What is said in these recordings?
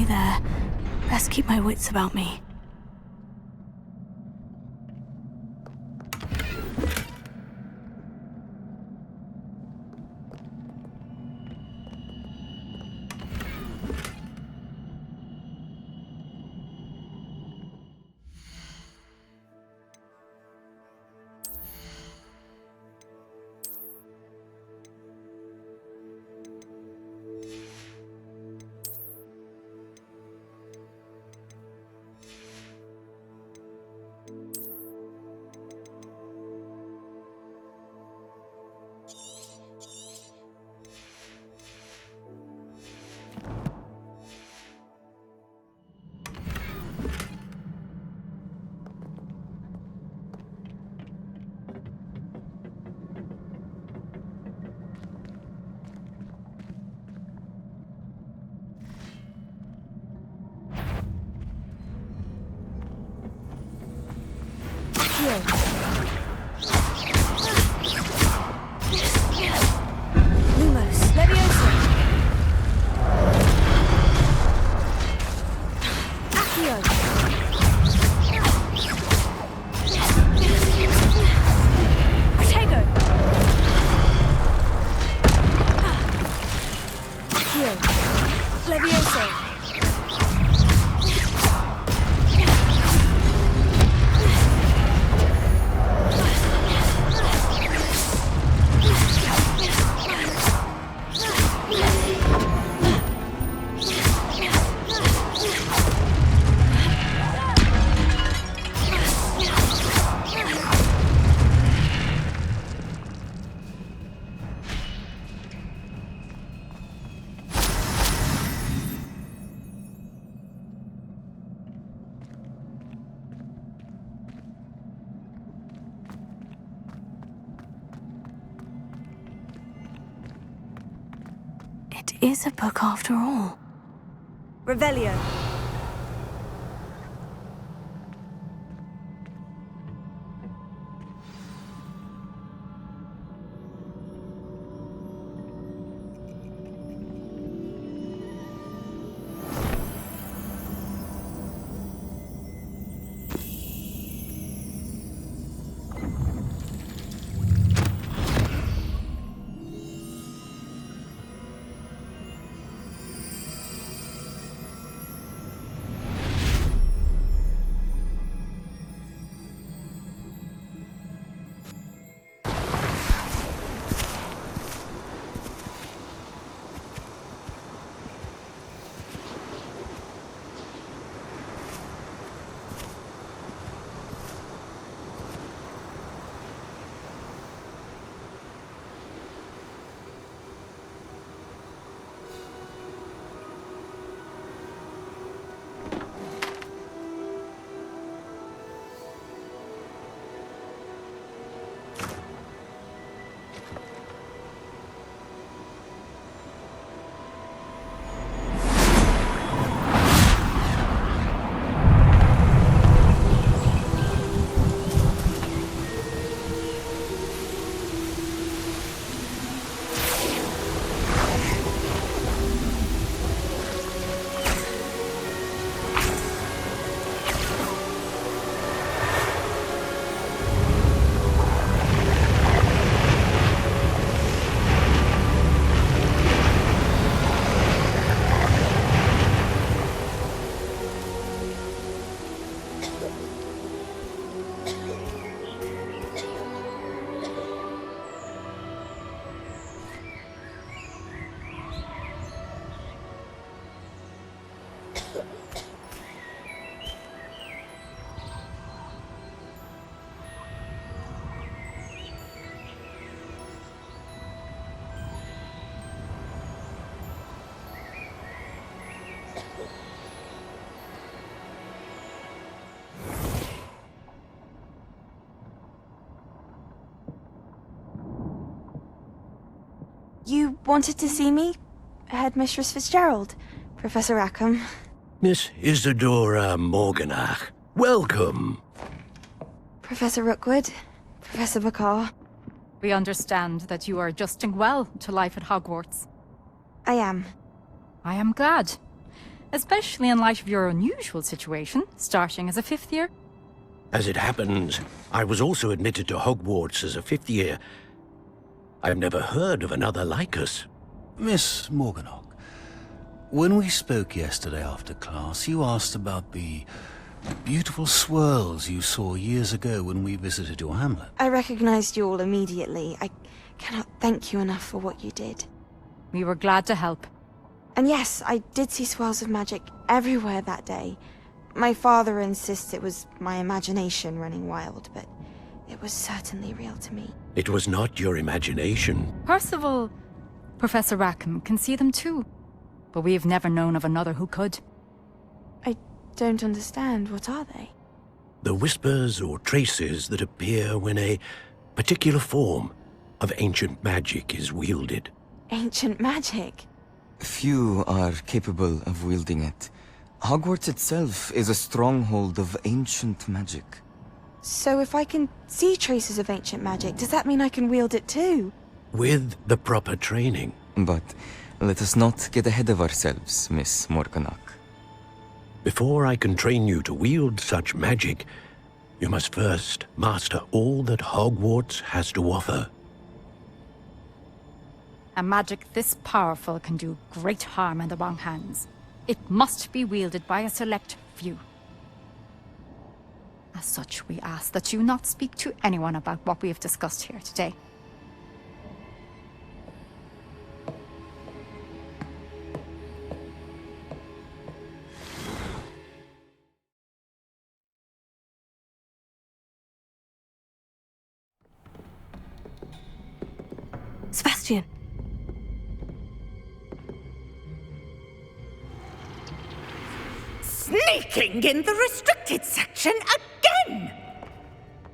way there. Best keep my wits about me. It is a book after all. Revelio. You wanted to see me? Headmistress Fitzgerald, Professor Rackham. Miss Isadora Morganach, welcome. Professor Rookwood, Professor Bakar. We understand that you are adjusting well to life at Hogwarts. I am. I am glad. Especially in light of your unusual situation, starting as a fifth year. As it happens, I was also admitted to Hogwarts as a fifth year. I've never heard of another like us. Miss Morganach, when we spoke yesterday after class, you asked about the beautiful swirls you saw years ago when we visited your hamlet. I recognized you all immediately. I cannot thank you enough for what you did. We were glad to help. And yes, I did see swirls of magic everywhere that day. My father insists it was my imagination running wild, but it was certainly real to me. It was not your imagination. Percival, Professor Rackham can see them too. But we have never known of another who could. I don't understand. What are they? The whispers or traces that appear when a particular form of ancient magic is wielded. Ancient magic? Few are capable of wielding it. Hogwarts itself is a stronghold of ancient magic. So if I can see traces of ancient magic, does that mean I can wield it too? With the proper training. But let us not get ahead of ourselves, Miss Morganach. Before I can train you to wield such magic, you must first master all that Hogwarts has to offer. A magic this powerful can do great harm in the wrong hands. It must be wielded by a select few. As such, we ask that you not speak to anyone about what we have discussed here today. Sebastian. Sneaking in the restricted section again!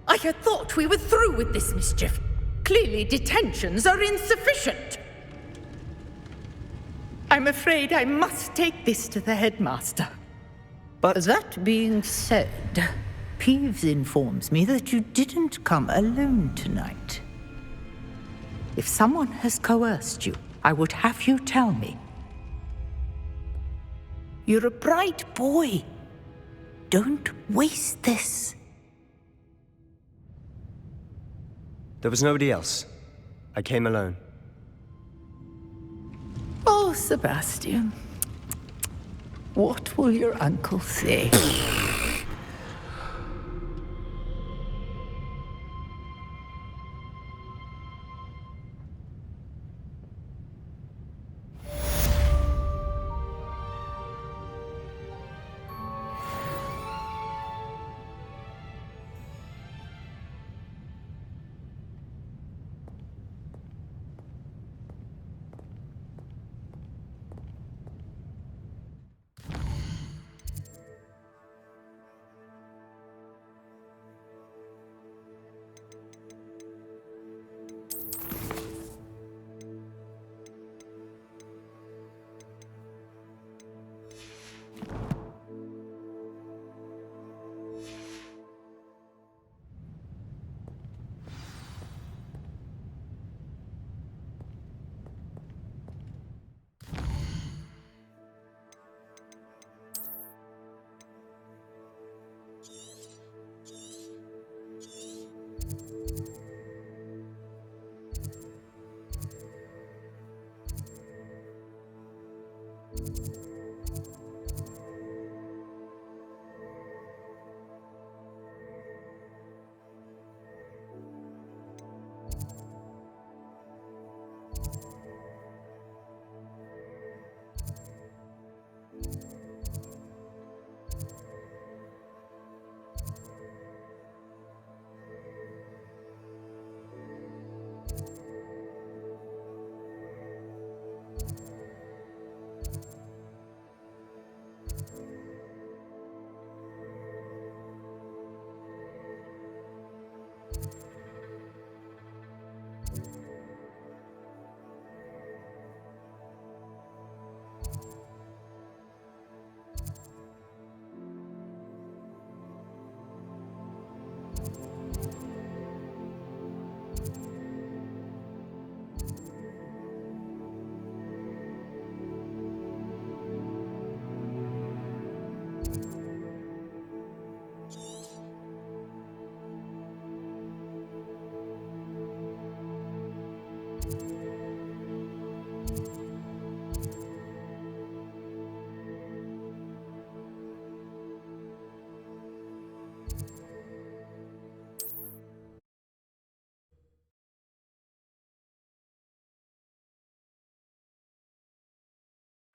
I had thought we were through with this mischief. Clearly detentions are insufficient. I'm afraid I must take this to the headmaster. But that being said, Peeves informs me that you didn't come alone tonight. If someone has coerced you, I would have you tell me. You're a bright boy. Don't waste this. There was nobody else. I came alone. Oh, Sebastian. What will your uncle say?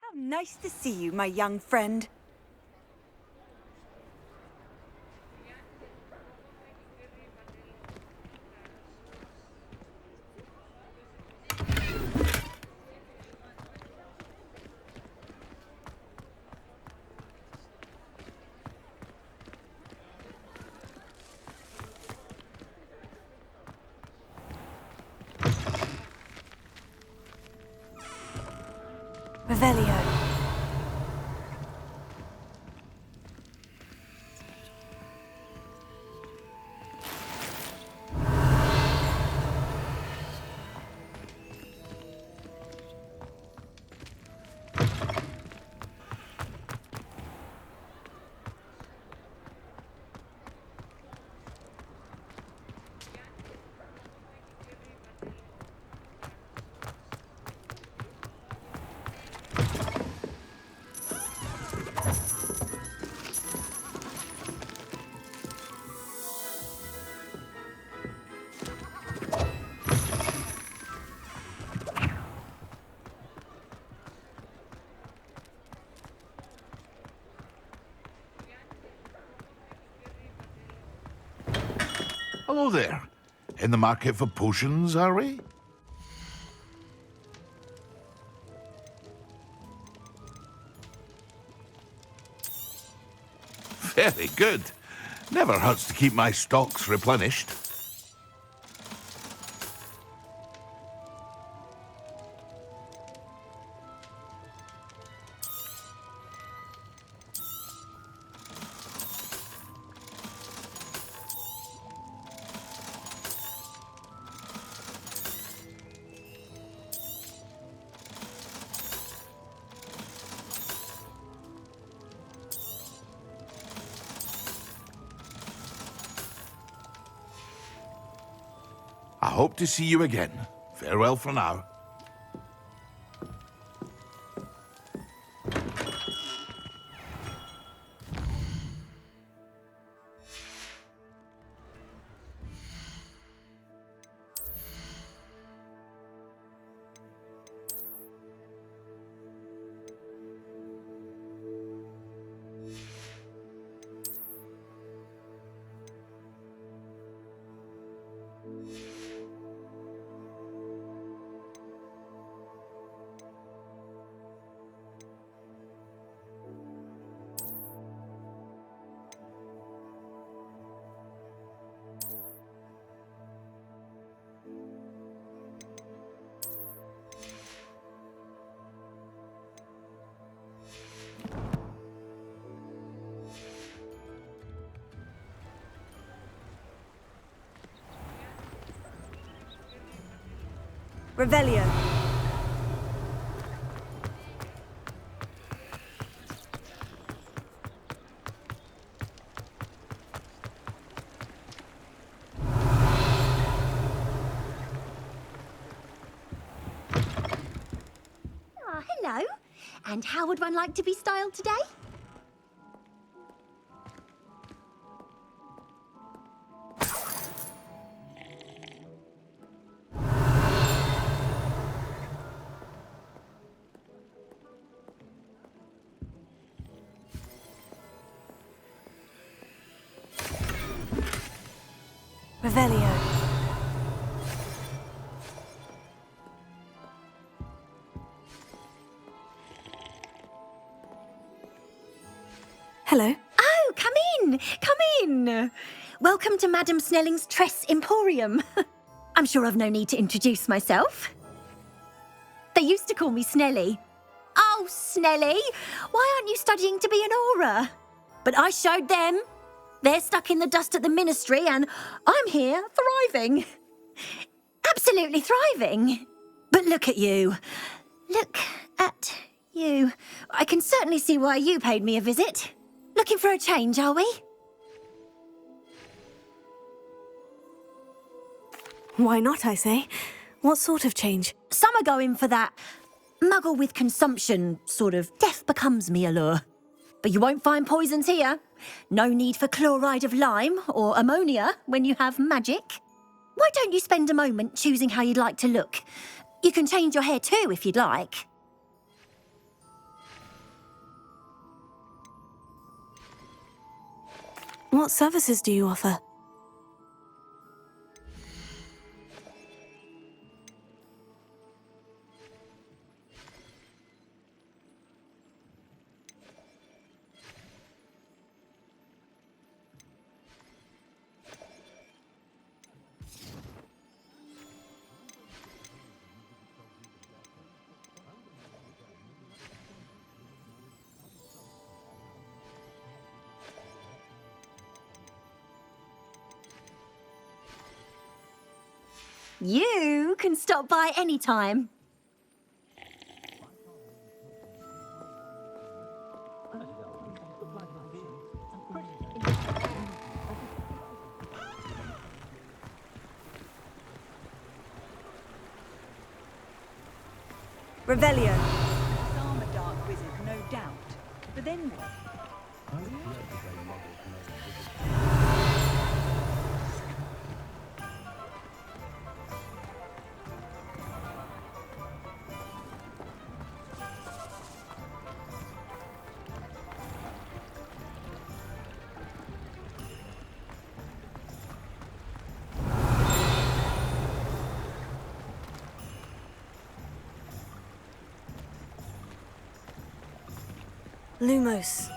How nice to see you, my young friend. Revelio. Hello there. In the market for potions, are we? Very good. Never hurts to keep my stocks replenished. I hope to see you again. Farewell for now. Revelio. Ah, hello. And how would one like to be styled today? Revelio. Hello. Oh, come in! Come in! Welcome to Madame Snelling's Tress Emporium. I'm sure I've no need to introduce myself. They used to call me Snelly. Oh, Snelly! Why aren't you studying to be an aura? But I showed them. They're stuck in the dust at the ministry and I'm here thriving. Absolutely thriving. But look at you. Look at you. I can certainly see why you paid me a visit. Looking for a change, are we? Why not, I say? What sort of change? Some are going for that muggle with consumption, sort of death becomes me allure. But you won't find poisons here. No need for chloride of lime or ammonia when you have magic. Why don't you spend a moment choosing how you'd like to look? You can change your hair too if you'd like. What services do you offer? You can stop by any time. Revelio. I'm a dark wizard, no doubt. But then what? Lumos.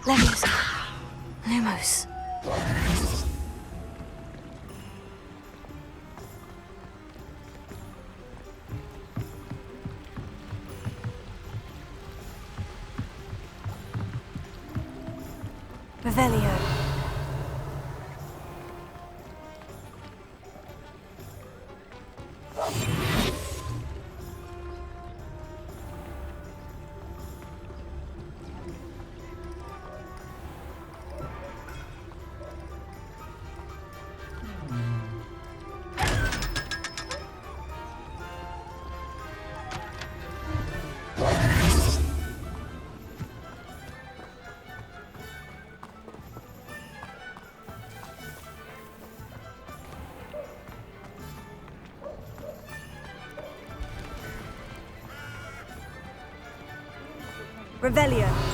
Leviosa. Lumos. Revelio. Revelio.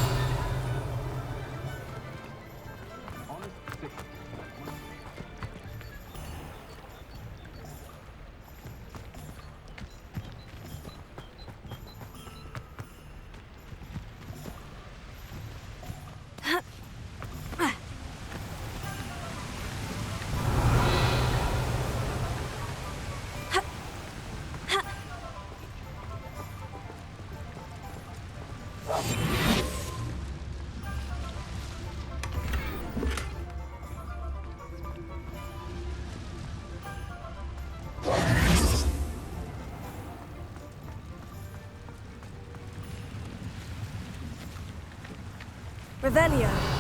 Revelio.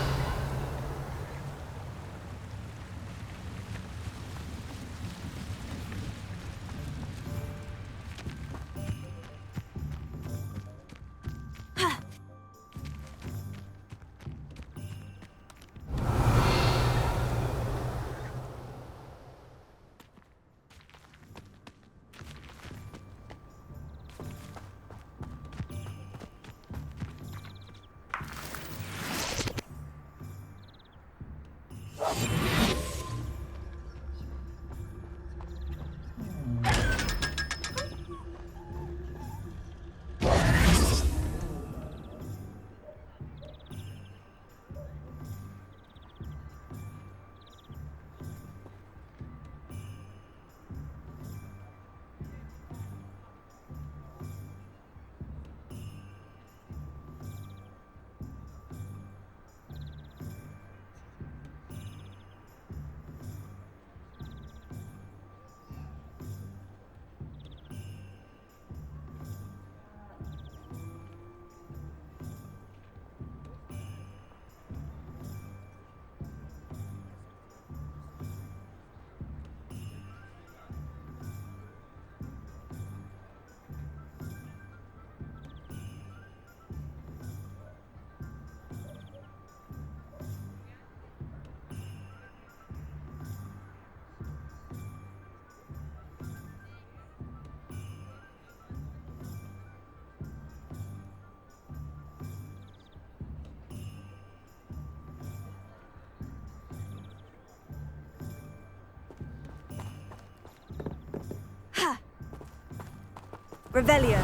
Revelio.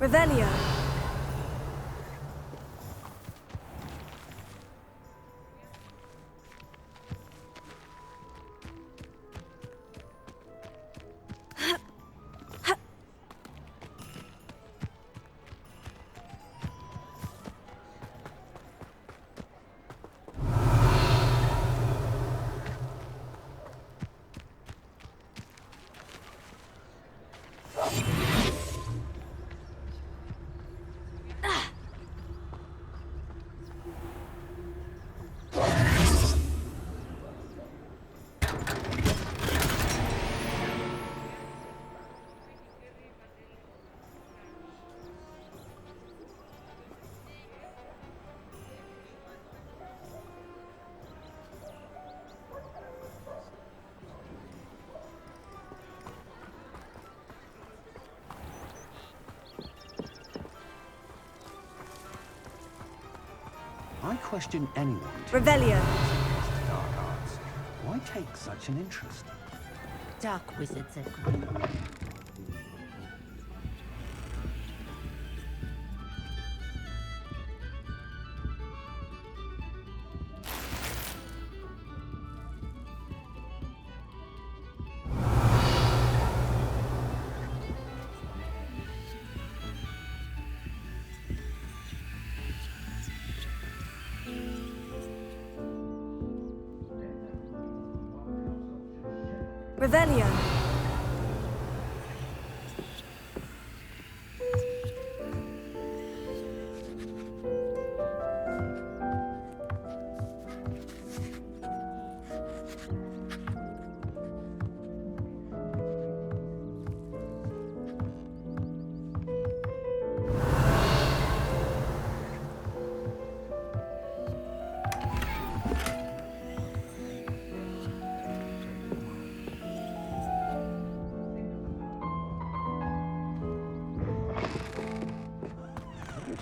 Revelio. I question anyone Revelio. dark arts. Why take such an interest? Dark wizards are green. Revelio.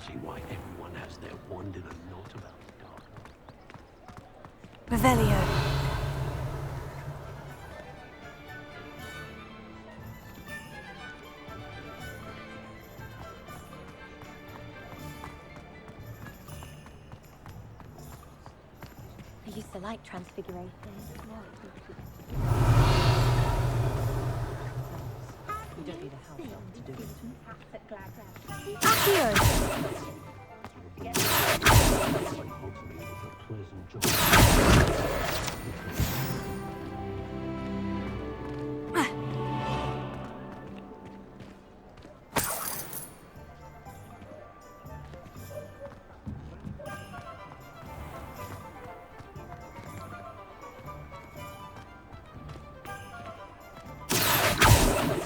See why everyone has their wand in a knot about the dark. Revelio. I used to like transfiguration. You don't need a house elf to do it. Accio.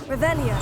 Revelio.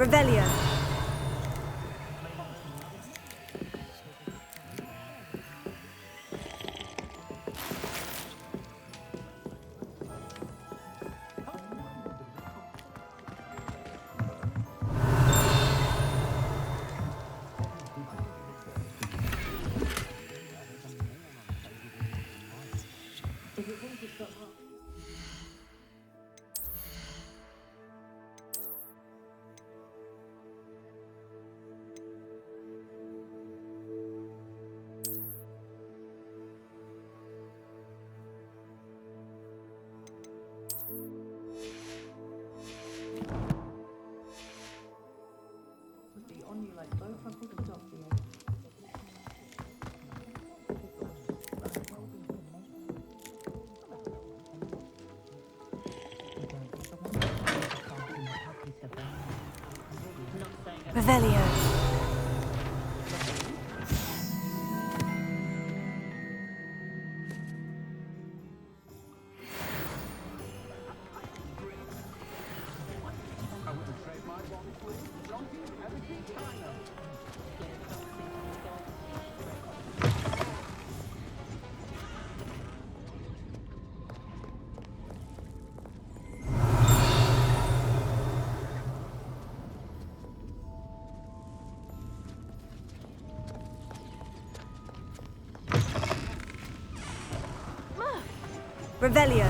Revelio. Revelio. Revelio.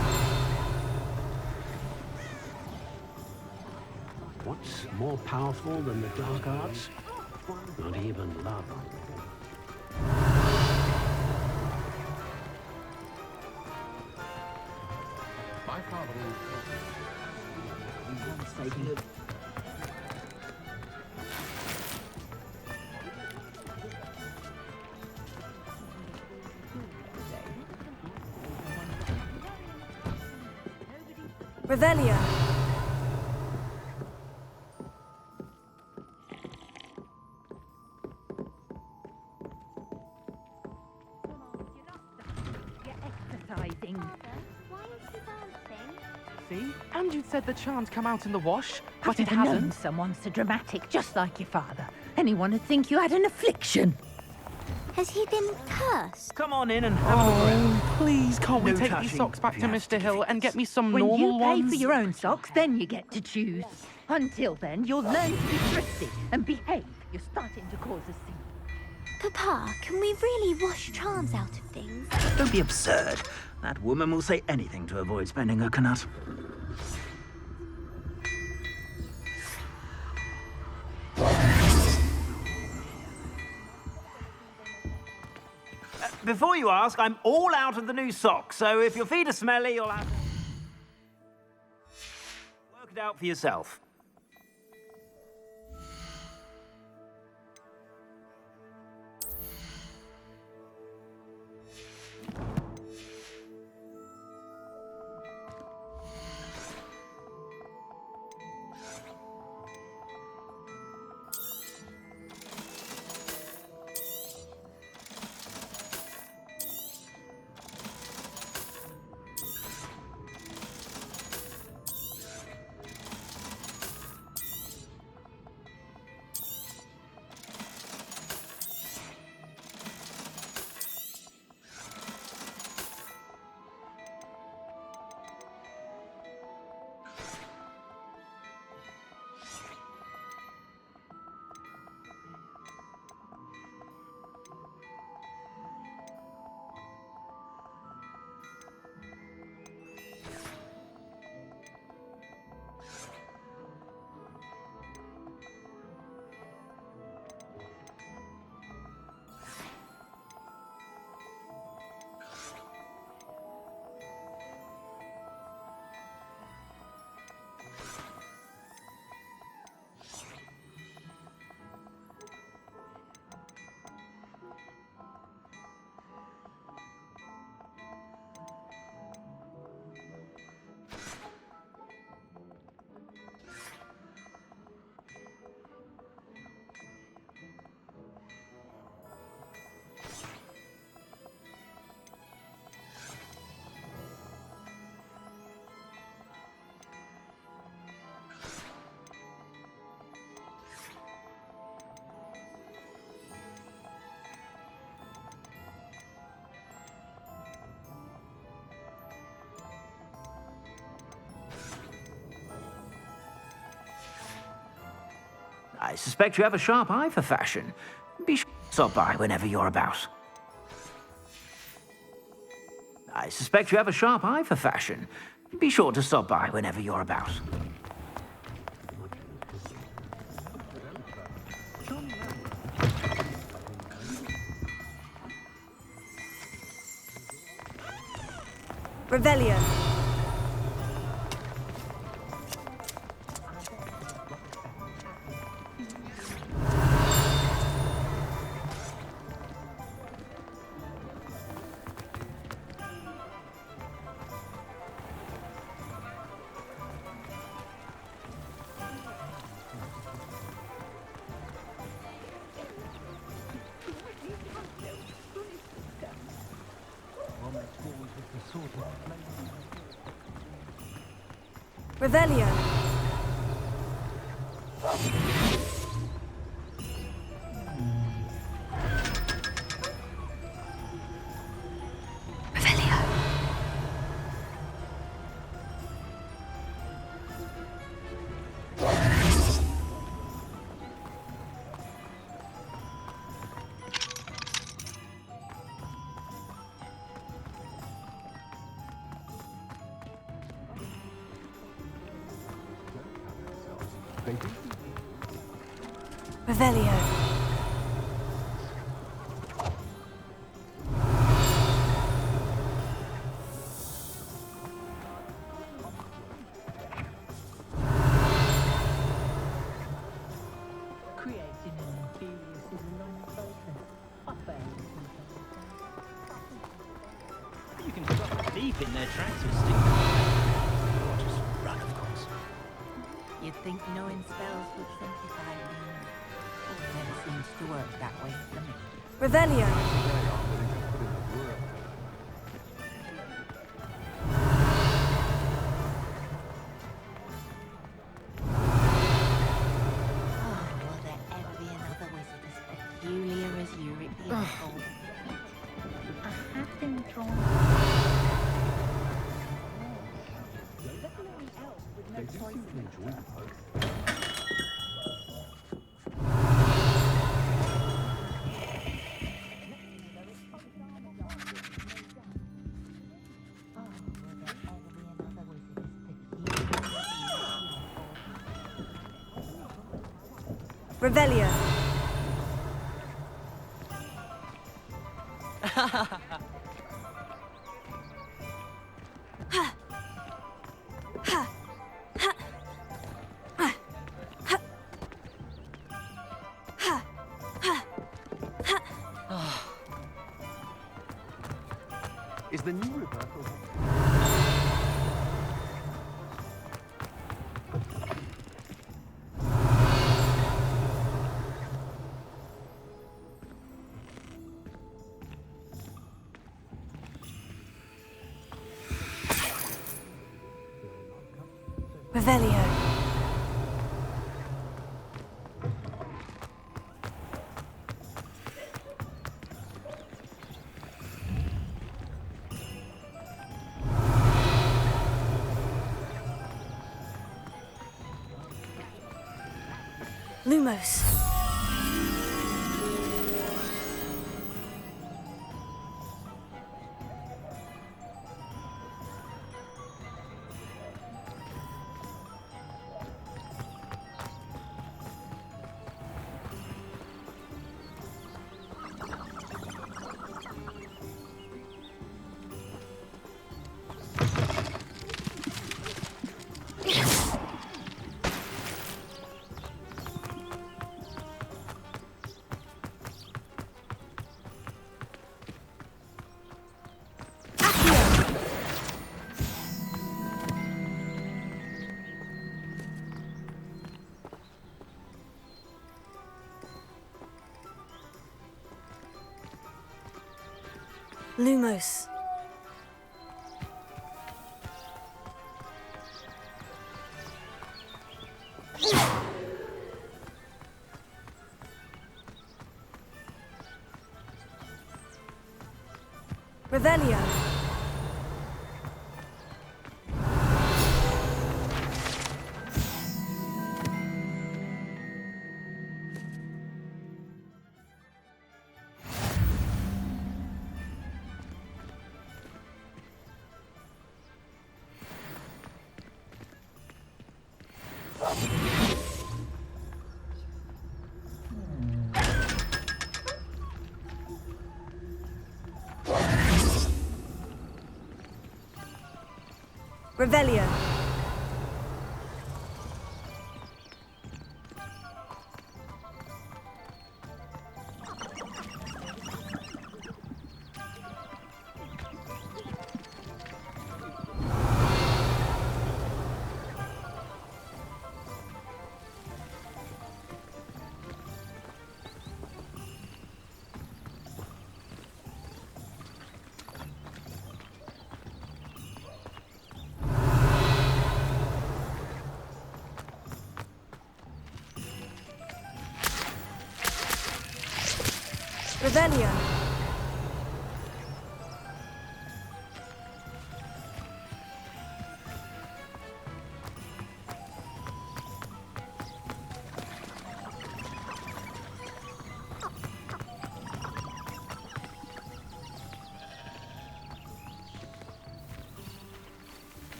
What's more powerful than the dark arts? Not even love. My father Revelio. See? And you said the chant'd come out in the wash, but I've it never known hasn't. someone so dramatic, just like your father. Anyone would think you had an affliction. Has he been cursed? Come on in and have a look around. Please, can't we No take touching, these socks back if to you have Mr. Hill and get me some When normal you pay ones? for your own socks, then you get to choose. Until then, you'll learn to be thrifty and behave. You're starting to cause a scene. Papa, can we really wash charms out of things? Don't be absurd. That woman will say anything to avoid spending her canut. Before you ask, I'm all out of the new socks, so if your feet are smelly, you'll have to work it out for yourself. I suspect you have a sharp eye for fashion. Be sure to stop by whenever you're about. I suspect you have a sharp eye for fashion. Be sure to stop by whenever you're about. Revelio. Revelio. Revelio. Creating an imperious is a long process. I found You can stop a thief in their tracks with stick. Just run, of course. You'd think knowing spells would simplify things. It never seems to work that way for me. Revelio. Oh, will there ever be another wizard as peculiar as Uric the Awful? I have been drawn. Revelio. Is the new rebirth or Revelio. Lumos. Lumos. Revelio. Revelio. Revelio.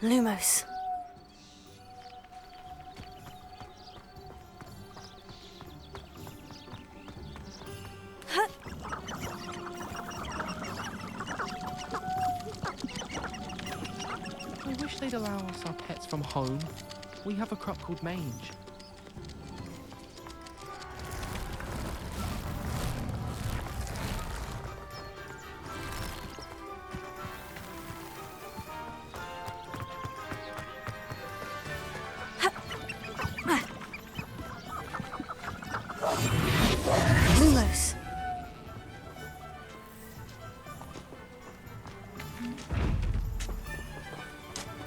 Lumos. I wish they'd allow us our pets from home. We have a crop called mange. Lumos.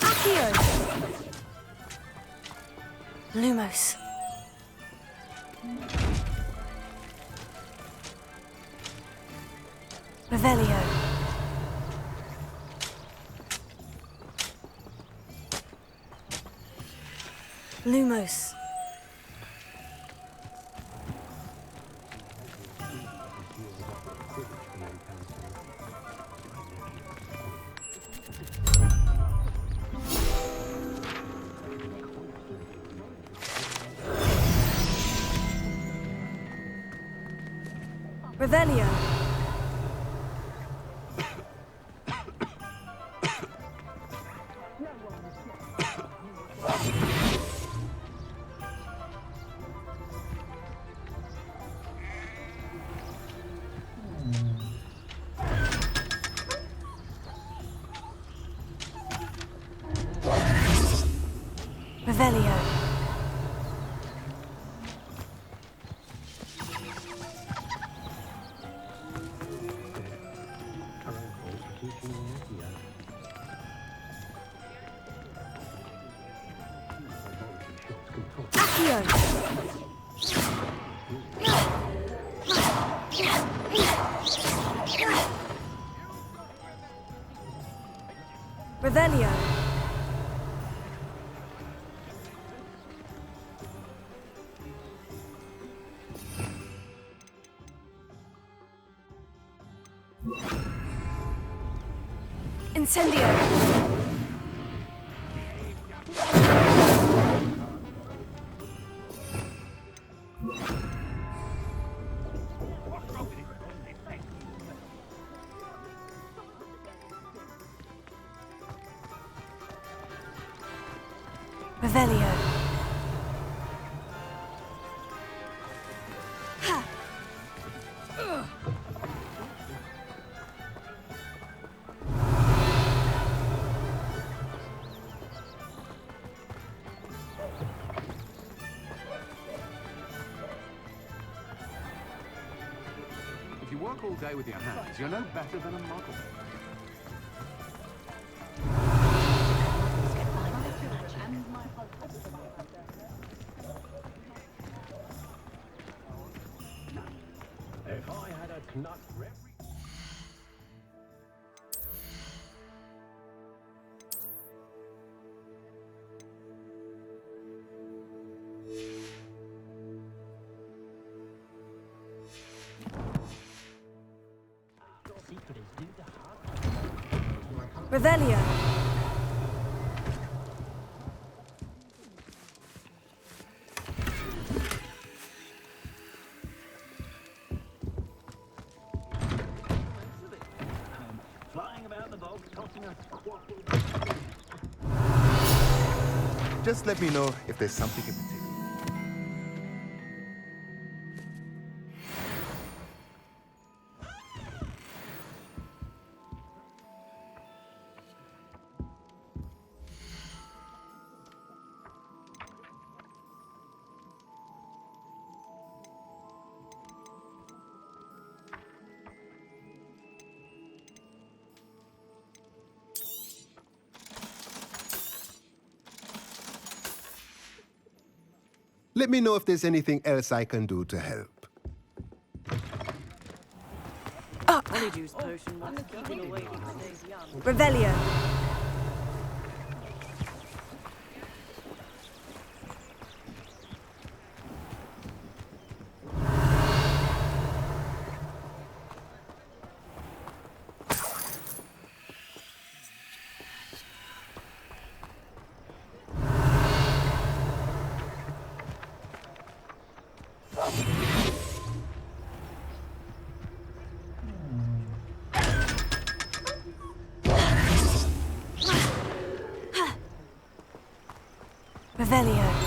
Accio. Lumos. Revelio. Lumos. Revelio. Revelio. Accio. Revelio. Incendio. Revelio. Ha. If you work all day with your hands, you're no better than a model. If I had a knut for every... Revelio. Flying about the Just let me know if there's something in particular. Let me know if there's anything else I can do to help. Honeydew potion was keeping away from days young. Revelio. Revelio.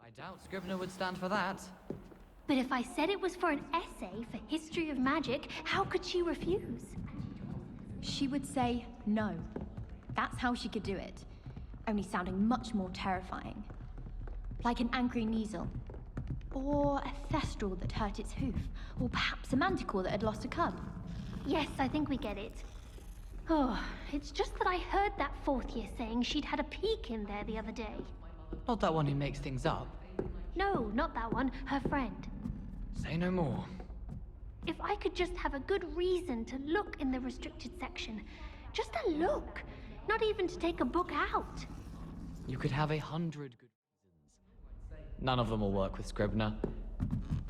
I doubt Scrivener would stand for that. But if I said it was for an essay for history of magic, how could she refuse? She would say no. That's how she could do it. Only sounding much more terrifying. Like an angry Kneasel. Or a Thestral that hurt its hoof. Or perhaps a Manticore that had lost a cub. Yes, I think we get it. Oh, it's just that I heard that fourth year saying she'd had a peek in there the other day. Not that one who makes things up. No, not that one, her friend. Say no more. If I could just have a good reason to look in the restricted section. Just a look. Not even to take a book out. You could have 100 good reasons. None of them will work with Scrivener.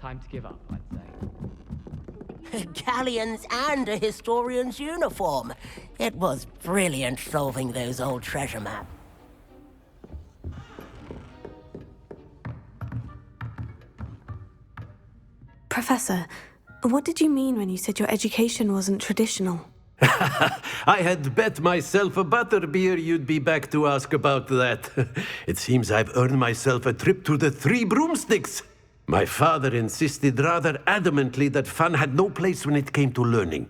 Time to give up, I'd say. Galleons and a historian's uniform. It was brilliant solving those old treasure maps. Professor, what did you mean when you said your education wasn't traditional? I had bet myself a butterbeer you'd be back to ask about that. It seems I've earned myself a trip to the Three Broomsticks. My father insisted rather adamantly that fun had no place when it came to learning.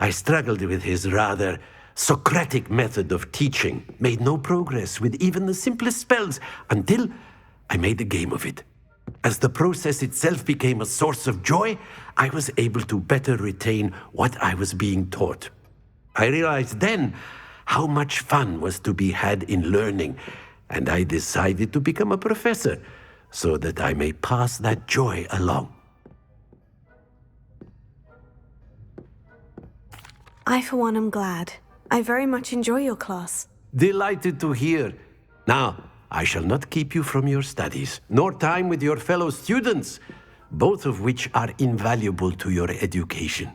I struggled with his rather Socratic method of teaching, made no progress with even the simplest spells until I made a game of it. As the process itself became a source of joy, I was able to better retain what I was being taught. I realized then how much fun was to be had in learning, and I decided to become a professor so that I may pass that joy along. I, for one, am glad. I very much enjoy your class. Delighted to hear. Now, I shall not keep you from your studies, nor time with your fellow students, both of which are invaluable to your education.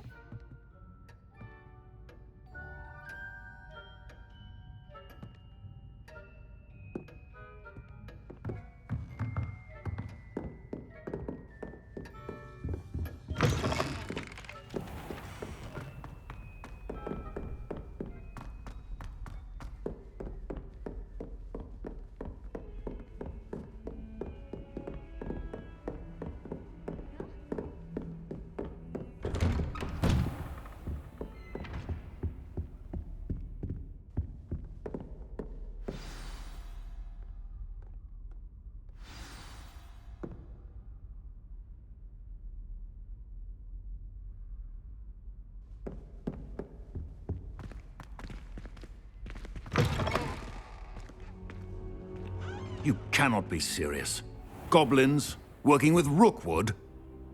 You cannot be serious. Goblins working with Rookwood?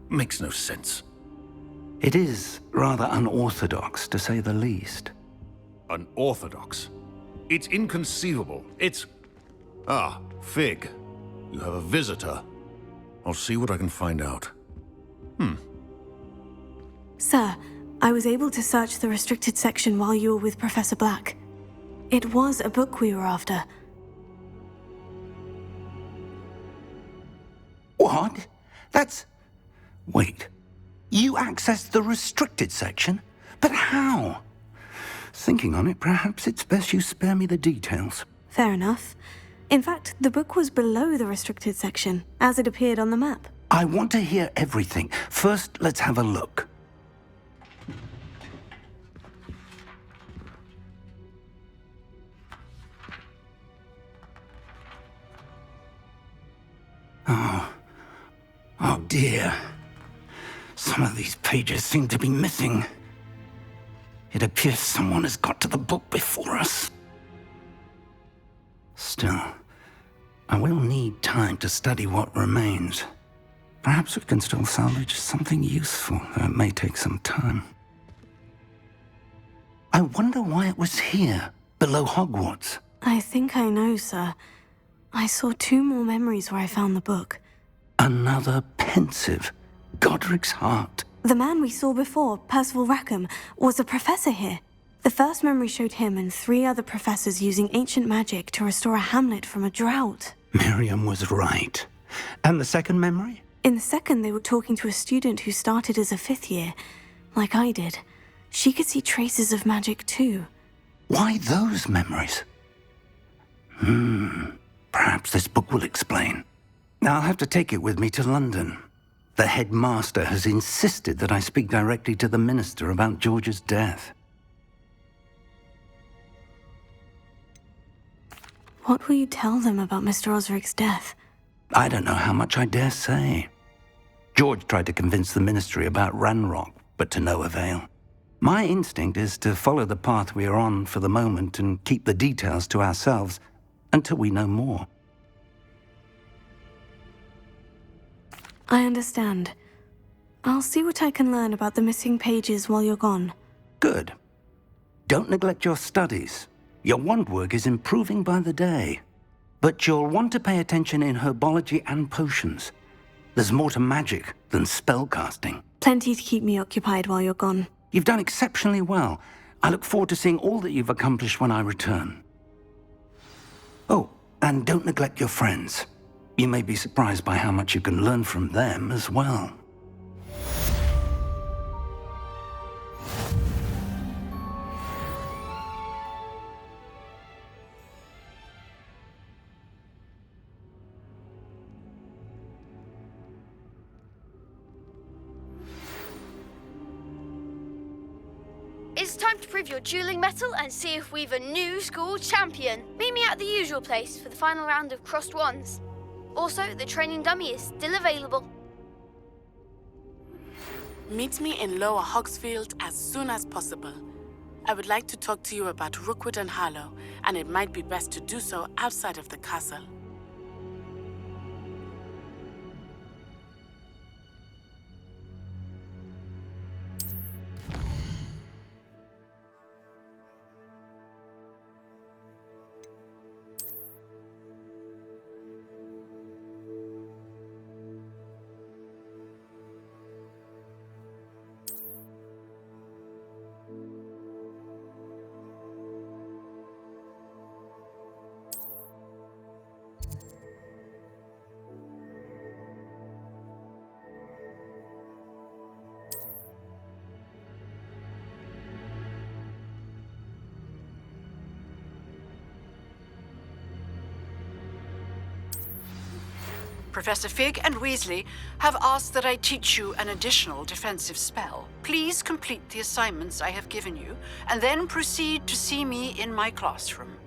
Makes no sense. It is rather unorthodox, to say the least. Unorthodox? It's inconceivable. It's... Ah, Fig. You have a visitor. I'll see what I can find out. Sir, I was able to search the restricted section while you were with Professor Black. It was a book we were after. What? That's... Wait. You accessed the restricted section? But how? Thinking on it, perhaps it's best you spare me the details. Fair enough. In fact, the book was below the restricted section, as it appeared on the map. I want to hear everything. First, let's have a look. Oh dear. Some of these pages seem to be missing. It appears someone has got to the book before us. Still, I will need time to study what remains. Perhaps we can still salvage something useful, though it may take some time. I wonder why it was here, below Hogwarts. I think I know, sir. I saw 2 more memories where I found the book. Another pensive. Godric's heart. The man we saw before, Percival Rackham, was a professor here. The first memory showed him and 3 other professors using ancient magic to restore a hamlet from a drought. Miriam was right. And the second memory? In the second, they were talking to a student who started as a 5th year, like I did. She could see traces of magic too. Why those memories? Perhaps this book will explain. I'll have to take it with me to London. The headmaster has insisted that I speak directly to the minister about George's death. What will you tell them about Mr. Osric's death? I don't know how much I dare say. George tried to convince the ministry about Ranrock, but to no avail. My instinct is to follow the path we are on for the moment and keep the details to ourselves until we know more. I understand. I'll see what I can learn about the missing pages while you're gone. Good. Don't neglect your studies. Your wand work is improving by the day. But you'll want to pay attention in herbology and potions. There's more to magic than spellcasting. Plenty to keep me occupied while you're gone. You've done exceptionally well. I look forward to seeing all that you've accomplished when I return. Oh, and don't neglect your friends. You may be surprised by how much you can learn from them as well. It's time to prove your dueling mettle and see if we've a new school champion. Meet me at the usual place for the final round of crossed wands. Also, the training dummy is still available. Meet me in Lower Hogsfield as soon as possible. I would like to talk to you about Rookwood and Harlow, and it might be best to do so outside of the castle. Professor Fig and Weasley have asked that I teach you an additional defensive spell. Please complete the assignments I have given you, and then proceed to see me in my classroom.